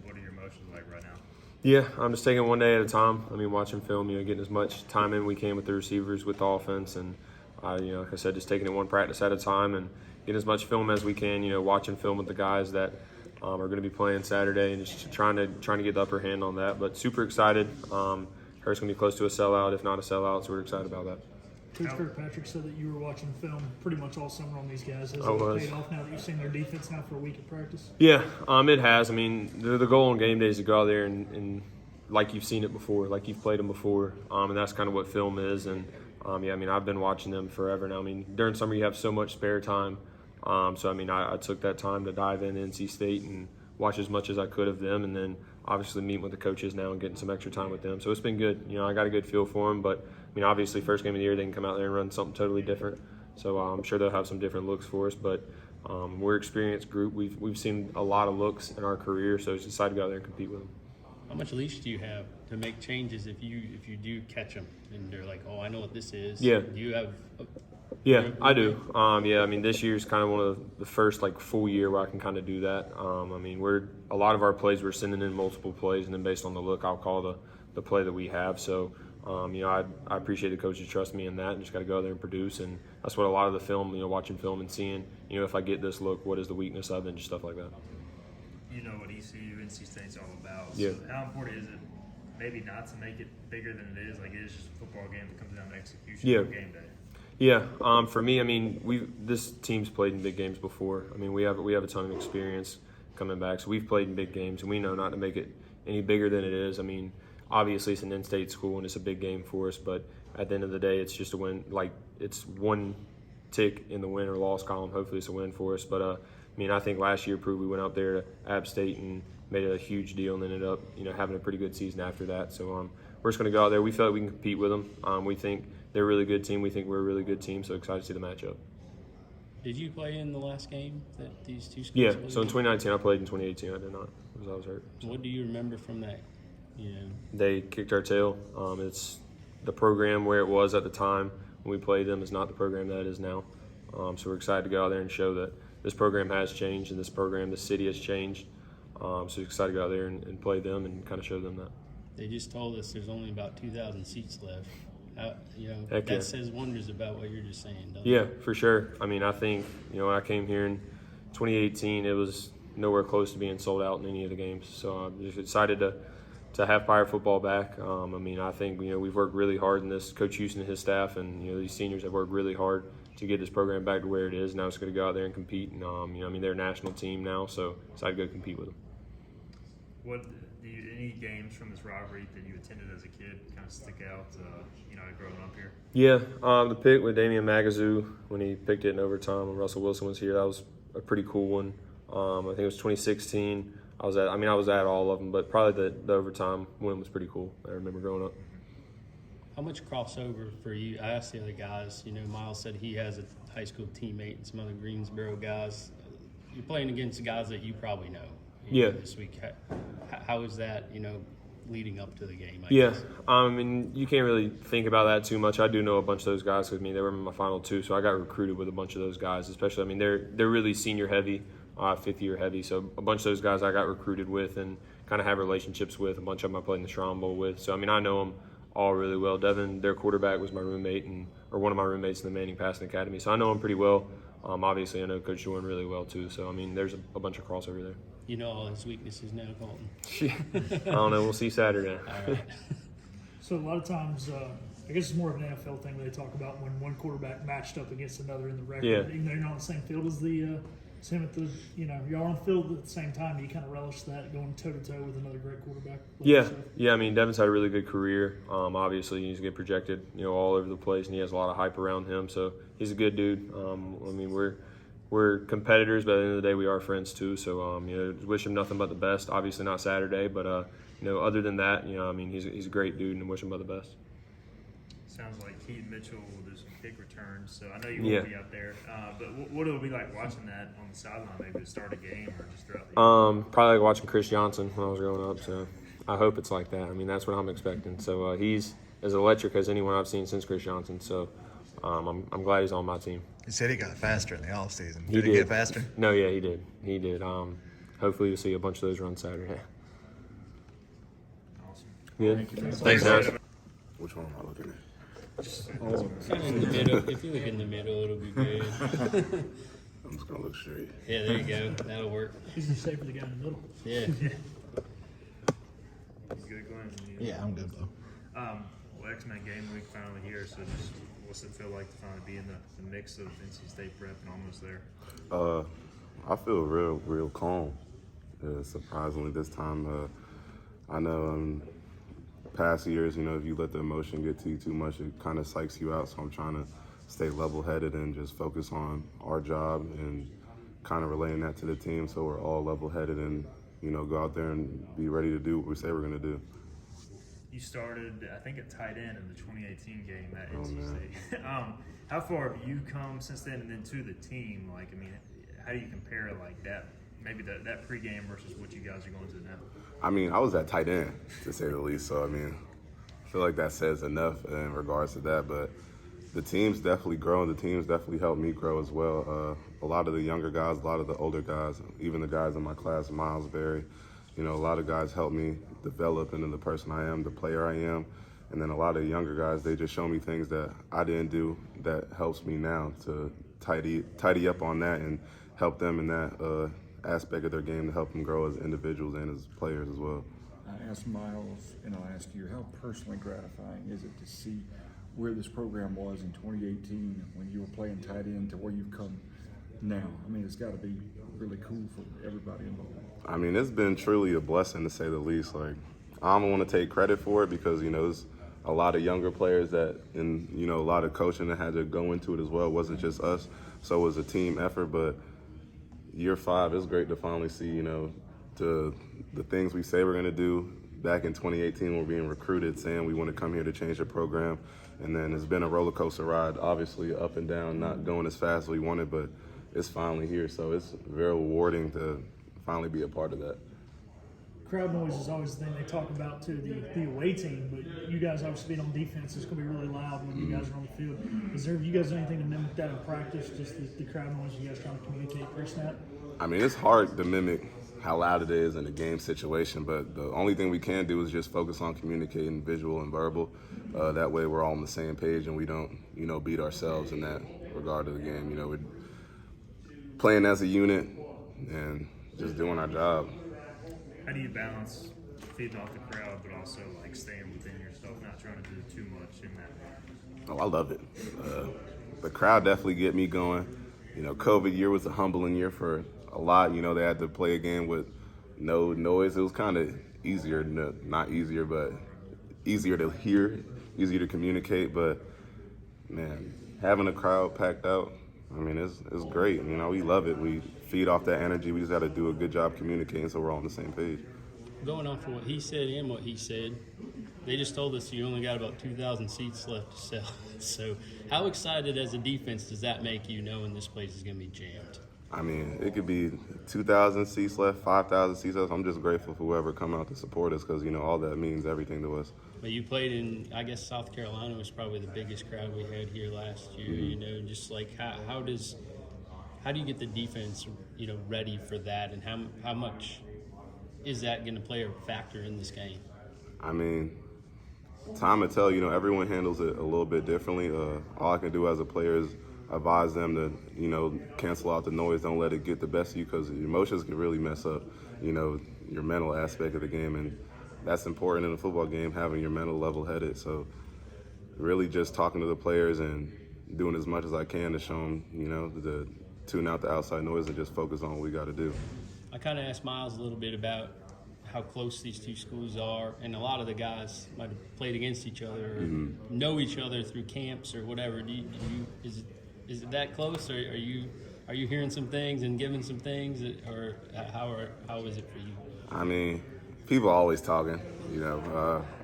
what are your emotions like right now? Yeah, I'm just taking it one day at a time. I mean, watching film, getting as much time in we can with the receivers, with the offense, and like I said, just taking it one practice at a time and getting as much film as we can. Watching film with the guys that are going to be playing Saturday, and just trying to get the upper hand on that. But super excited. Heard it's going to be close to a sellout, if not a sellout, so we're excited about that. Coach Kirkpatrick said that you were watching film pretty much all summer on these guys. Has it paid off now that you've seen their defense now for a week of practice? Yeah, it has. I mean, the goal on game day is to go out there and like you've seen it before, like you've played them before, and that's kind of what film is. And, I've been watching them forever now. I mean, during summer you have so much spare time. I took that time to dive in NC State and watch as much as I could of them, and then obviously meeting with the coaches now and getting some extra time with them. So it's been good. I got a good feel for them, but obviously first game of the year they can come out there and run something totally different. So I'm sure they'll have some different looks for us, but we're an experienced group. We've seen a lot of looks in our career, so just decided to go out there and compete with them. How much leash do you have to make changes if you do catch them and they're like, oh, I know what this is? Yeah. Do you have? Yeah, I do. This year's kind of one of the first full year where I can kind of do that. A lot of our plays we're sending in multiple plays, and then based on the look, I'll call the play that we have. So, I appreciate the coaches trust me in that, and just got to go out there and produce. And that's what a lot of the film, watching film and seeing, if I get this look, what is the weakness of it, and just stuff like that. You know what ECU, NC State's all about. Yeah. So how important is it maybe not to make it bigger than it is? Like, it is just a football game that comes down to execution on game day. Yeah, for me, this team's played in big games before. We have a ton of experience coming back, so we've played in big games, and we know not to make it any bigger than it is. Obviously it's an in-state school and it's a big game for us, but at the end of the day, it's just a win. It's one tick in the win or loss column. Hopefully it's a win for us, but I think last year proved we went out there to App State and made it a huge deal, and ended up having a pretty good season after that. So we're just going to go out there. We feel like we can compete with them. We think they're a really good team. We think we're a really good team, so excited to see the matchup. Did you play in the last game that these two schools Yeah, played? so in 2019 I played. In 2018 I did not, because I was hurt. So. What do you remember from that? They kicked our tail. It's the program where it was at the time when we played them is not the program that it is now. So we're excited to go out there and show that this program has changed, and the city has changed. So we're excited to go out there and play them and kind of show them that. They just told us there's only about 2,000 seats left. Heck that says wonders about what you're just saying, doesn't Yeah, it? for sure. I think, when I came here in 2018, it was nowhere close to being sold out in any of the games. So I'm just excited to have Pirate football back. I think, we've worked really hard in this. Coach Houston and his staff and, these seniors have worked really hard to get this program back to where it is. Now it's going to go out there and compete. And, they're a national team now, so excited to go compete with them. Any games from this rivalry that you attended as a kid kind of stick out, growing up here? Yeah, the pick with Damian Magazoo when he picked it in overtime when Russell Wilson was here, that was a pretty cool one. I think it was 2016. I was at all of them, but probably the overtime win was pretty cool. I remember growing up. How much crossover for you? I asked the other guys. Myles said he has a high school teammate and some other Greensboro guys. You're playing against guys that you probably know. This week, how is that? Leading up to the game. I guess. You can't really think about that too much. I do know a bunch of those guys because they were in my final two, so I got recruited with a bunch of those guys. Especially, they're really senior heavy, fifth year heavy. So a bunch of those guys I got recruited with and kind of have relationships with. A bunch of them I played in the Shrine Bowl with. So I know them all really well. Devin, their quarterback, was my roommate or one of my roommates in the Manning Passing Academy. So I know him pretty well. Obviously, I know Coach Jordan really well too. So there's a bunch of crossover there. You know all his weaknesses now, Holton. I don't know. We'll see Saturday. All right. So a lot of times, I guess it's more of an NFL thing they talk about when one quarterback matched up against another in the record. Yeah. Even though you're not on the same field as the same at the, you're on the field at the same time. Do you kind of relish that, going toe-to-toe with another great quarterback? Yeah. Devin's had a really good career. Obviously, he's getting projected, all over the place, and he has a lot of hype around him. So he's a good dude. We're competitors, but at the end of the day, we are friends too. So, wish him nothing but the best. Obviously not Saturday, but other than that, he's a great dude, and wish him but the best. Sounds like Keaton Mitchell will do some kick returns. So I know you won't be out there, but what will it be like watching that on the sideline, maybe to start a game or just throughout the year? Probably like watching Chris Johnson when I was growing up. So I hope it's like that. That's what I'm expecting. So he's as electric as anyone I've seen since Chris Johnson. So I'm glad he's on my team. He said he got faster in the offseason. Did he get faster? No, yeah, he did. He did. hopefully you'll see a bunch of those run Saturday. Awesome. Yeah. Thanks, guys. Which one am I looking at? Kind of in the middle. If you look in the middle, it'll be good. I'm just gonna look straight. Yeah, there you go. That'll work. He's just safe for the guy in the middle. Yeah. Good, Glenn. Yeah, I'm good though. Well, X-Men game week finally here, so just what's it feel like to finally be in the mix of NC State prep and almost there? I feel real calm. Surprisingly, this time, I know past years, if you let the emotion get to you too much, it kind of psychs you out. So I'm trying to stay level-headed and just focus on our job and kind of relaying that to the team, so we're all level-headed and go out there and be ready to do what we say we're going to do. You started, I think, at tight end in the 2018 game at NC man. State. How far have you come since then, and then to the team? Like, I mean, how do you compare like that? Maybe that pregame versus what you guys are going to now. I mean, I was at tight end, to say the least. So, I mean, I feel like that says enough in regards to that. But the team's definitely grown. The team's definitely helped me grow as well. A lot of the younger guys, a lot of the older guys, even the guys in my class, Myles, Xavier, a lot of guys helped me develop into the person I am, the player I am. And then a lot of the younger guys, they just show me things that I didn't do that helps me now to tidy up on that and help them in that aspect of their game to help them grow as individuals and as players as well. I asked Myles, and I'll ask you, how personally gratifying is it to see where this program was in 2018 when you were playing tight end to where you've come now? I mean, it's got to be really cool for everybody involved. I mean, it's been truly a blessing, to say the least. Like, I don't want to take credit for it because, there's a lot of younger players that, and, a lot of coaching that had to go into it as well. It wasn't just us. So it was a team effort, but year 5, it's great to finally see, the things we say we're going to do. Back in 2018, we're being recruited, saying we want to come here to change the program. And then it's been a roller coaster ride, obviously up and down, not going as fast as we wanted, but it's finally here. So it's very rewarding to finally be a part of that. Crowd noise is always the thing they talk about to the away team, but you guys obviously being on defense, it's going to be really loud when you guys are on the field. Have you guys done anything to mimic that in practice, just the crowd noise you guys trying to communicate pre-snap? I mean, it's hard to mimic how loud it is in a game situation, but the only thing we can do is just focus on communicating visual and verbal. That way we're all on the same page and we don't, beat ourselves in that regard of the game. We're playing as a unit and just doing our job. How do you balance feeding off the crowd, but also like staying within yourself, not trying to do too much in that? Oh, I love it. The crowd definitely get me going. COVID year was a humbling year for a lot. They had to play a game with no noise. It was kind of easier, not easier, but easier to hear, easier to communicate. But, man, having a crowd packed out, I mean, it's great. We love it. We feed off that energy. We just got to do a good job communicating so we're all on the same page. Going off of what he said and what he said, they just told us you only got about 2,000 seats left to sell. So how excited as a defense does that make you, knowing this place is going to be jammed? I mean, it could be 2,000 seats left, 5,000 seats left. I'm just grateful for whoever come out to support us because, all that means everything to us. But you played in, I guess, South Carolina was probably the biggest crowd we had here last year, just like how do you get the defense, ready for that, and how much is that going to play a factor in this game? I mean, time will tell. Everyone handles it a little bit differently. All I can do as a player is advise them to, cancel out the noise. Don't let it get the best of you because your emotions can really mess up, your mental aspect of the game. And that's important in a football game, having your mental level-headed. So really just talking to the players and doing as much as I can to show them, to tune out the outside noise and just focus on what we got to do. I kind of asked Myles a little bit about how close these two schools are, and a lot of the guys might have played against each other or know each other through camps or whatever. Is it that close, or are you hearing some things and giving some things, or how is it for you? I mean, people are always talking. I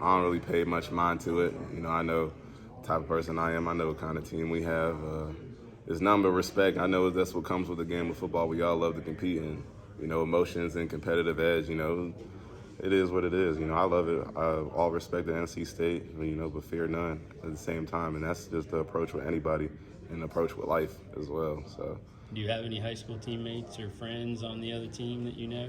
don't really pay much mind to it. I know the type of person I am. I know what kind of team we have. It's nothing but respect. I know that's what comes with the game of football. We all love to compete, and emotions and competitive edge. It is what it is. I love it. All respect to NC State, but fear none at the same time. And that's just the approach with anybody and the approach with life as well. So Do you have any high school teammates or friends on the other team that you know?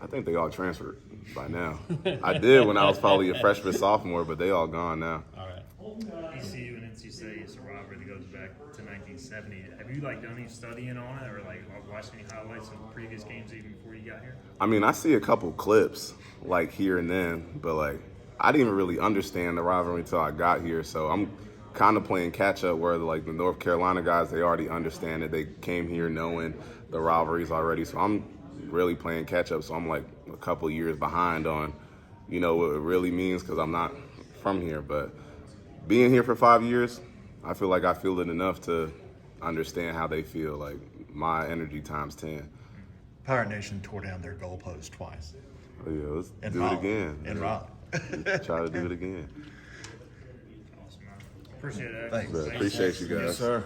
I think they all transferred by now. I did when I was probably a freshman, sophomore, but they all gone now. All right. ECU and NC State is a rivalry that goes back to 1970. Have you done any studying on it, or watched any highlights of previous games even before you got here? I mean, I see a couple clips here and then, but I didn't even really understand the rivalry until I got here. So I'm kind of playing catch up where the North Carolina guys, they already understand it. They came here knowing the rivalries already. So I'm really playing catch up. So I'm a couple years behind on, what it really means because I'm not from here. But being here for 5 years, I feel like I feel it enough to understand how they feel. My energy times 10. Pirate Nation tore down their goalpost twice. Oh yeah, let's In do Raleigh. it again. In Raleigh. Try to do it again. Awesome, man. Appreciate it. Thanks. But appreciate you guys. Yes, sir.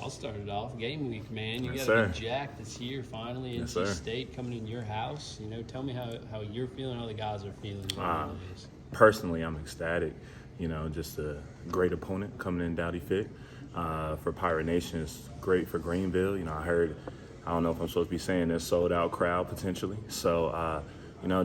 I'll start it off. Game week, man. You Yes, got a sir. big Jack this year, finally. Yes, NC sir. State coming in your house. Tell me how you're feeling, how the guys are feeling. Personally, I'm ecstatic. Just a great opponent coming in Dowdy Fit. For Pirate Nation, it's great for Greenville. I don't know if I'm supposed to be saying this, sold out crowd potentially. So,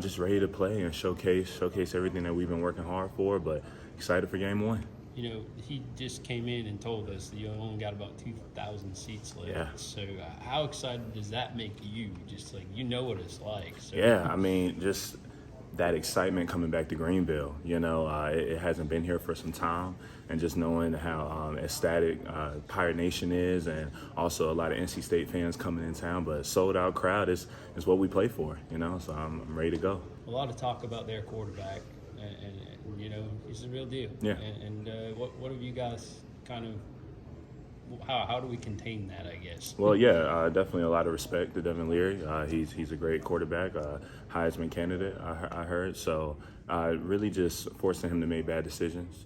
just ready to play and showcase everything that we've been working hard for, but excited for game one. He just came in and told us that you only got about 2,000 seats left. Yeah. So how excited does that make you? Just what it's like. So. Yeah, I mean, just that excitement coming back to Greenville. It hasn't been here for some time, and just knowing how ecstatic Pirate Nation is, and also a lot of NC State fans coming in town. But sold out crowd is what we play for. So I'm ready to go. A lot of talk about their quarterback, and he's the real deal. Yeah. And what have you guys kind of? How do we contain that, I guess? Well, yeah, definitely a lot of respect to Devin Leary. He's a great quarterback, Heisman candidate, I heard. So really just forcing him to make bad decisions,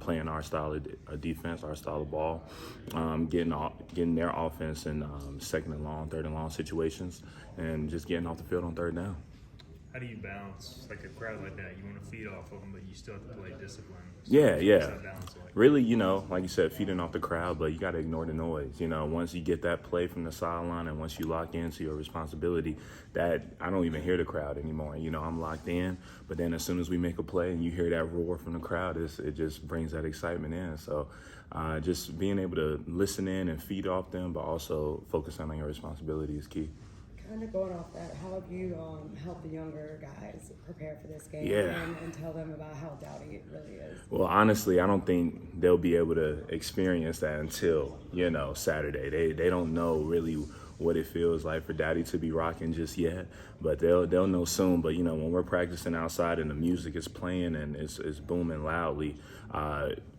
playing our style of defense, our style of ball, getting their offense in second and long, third and long situations, and just getting off the field on third down. How do you balance a crowd like that? You want to feed off of them, but you still have to play discipline. So Yeah. what's that balance like? Really, like you said, feeding off the crowd, but you got to ignore the noise. Once you get that play from the sideline and once you lock into your responsibility, that I don't even hear the crowd anymore. I'm locked in, but then as soon as we make a play and you hear that roar from the crowd, it just brings that excitement in. So just being able to listen in and feed off them, but also focus on your responsibility is key. Kind of going off that, how have you helped the younger guys prepare for this game and tell them about how dowdy it really is? Well, honestly, I don't think they'll be able to experience that until, Saturday. They don't know really what it feels like for Daddy to be rocking just yet, but they'll know soon. But, when we're practicing outside and the music is playing and it's booming loudly,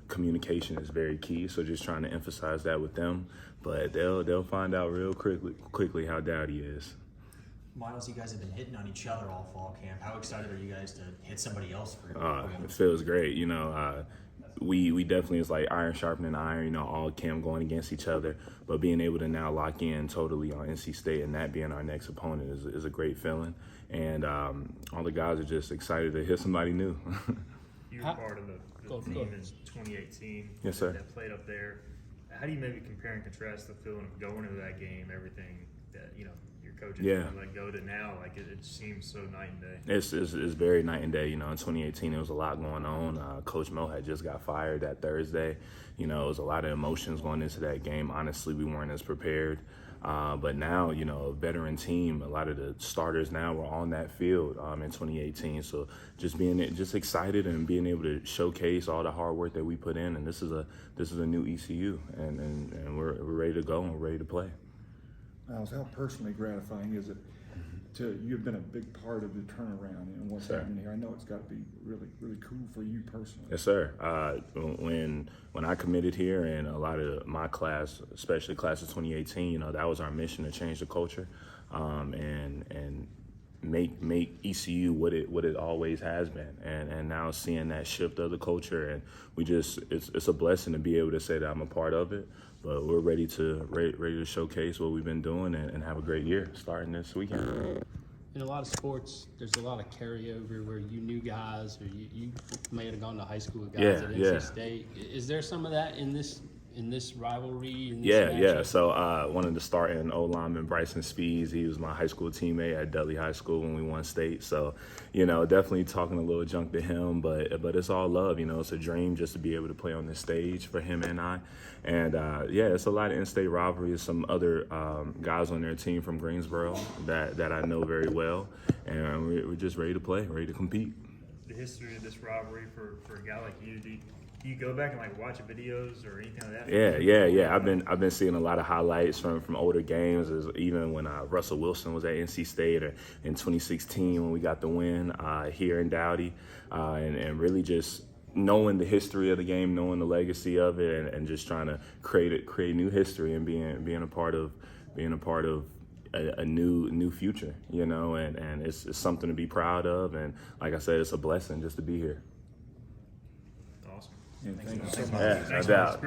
communication is very key. So just trying to emphasize that with them. But they'll find out real quickly how Dowdy is. Myles, you guys have been hitting on each other all fall camp. How excited are you guys to hit somebody else for It feels great. We definitely, it's like iron sharpening iron, all camp going against each other. But being able to now lock in totally on NC State and that being our next opponent is a great feeling. And all the guys are just excited to hit somebody new. You were part of the team in 2018. Yes, sir. That played up there. How do you maybe compare and contrast the feeling of going into that game, everything that your coaches go to now? It seems so night and day. It's very night and day. In 2018 there was a lot going on. Coach Mo had just got fired that Thursday. It was a lot of emotions going into that game. Honestly, we weren't as prepared. But now, a veteran team, a lot of the starters now were on that field in 2018. So just excited and being able to showcase all the hard work that we put in. And this is a new ECU, and we're ready to go and we're ready to play. Myles, how personally gratifying is it you've been a big part of the turnaround and what's happening here? I know it's got to be really, really cool for you personally. Yes, sir. When I committed here, and a lot of my class, especially class of 2018, that was our mission to change the culture, and make ECU what it always has been, and now seeing that shift of the culture, and it's a blessing to be able to say that I'm a part of it. But we're ready to showcase what we've been doing and have a great year starting this weekend. In a lot of sports, there's a lot of carryover where you knew guys, or you may have gone to high school with guys at NC State. Is there some of that in this rivalry? In this matchup? So one of the starting O lineman, Bryson Speeds, he was my high school teammate at Dudley High School when we won state. So, definitely talking a little junk to him, but it's all love. It's a dream just to be able to play on this stage for him and I. And it's a lot of in-state rivalry. There's some other guys on their team from Greensboro that I know very well, and we're just ready to play, ready to compete. The history of this rivalry for a guy like you, do you go back and watch videos or anything like that? Yeah. I've been seeing a lot of highlights from older games, even when Russell Wilson was at NC State, or in 2016 when we got the win here in Dowdy, and really just knowing the history of the game, knowing the legacy of it, and just trying to create new history and being a part of a new future, and it's something to be proud of, and like I said, it's a blessing just to be here. Awesome. Yeah, thank you so much. Yeah, no doubt.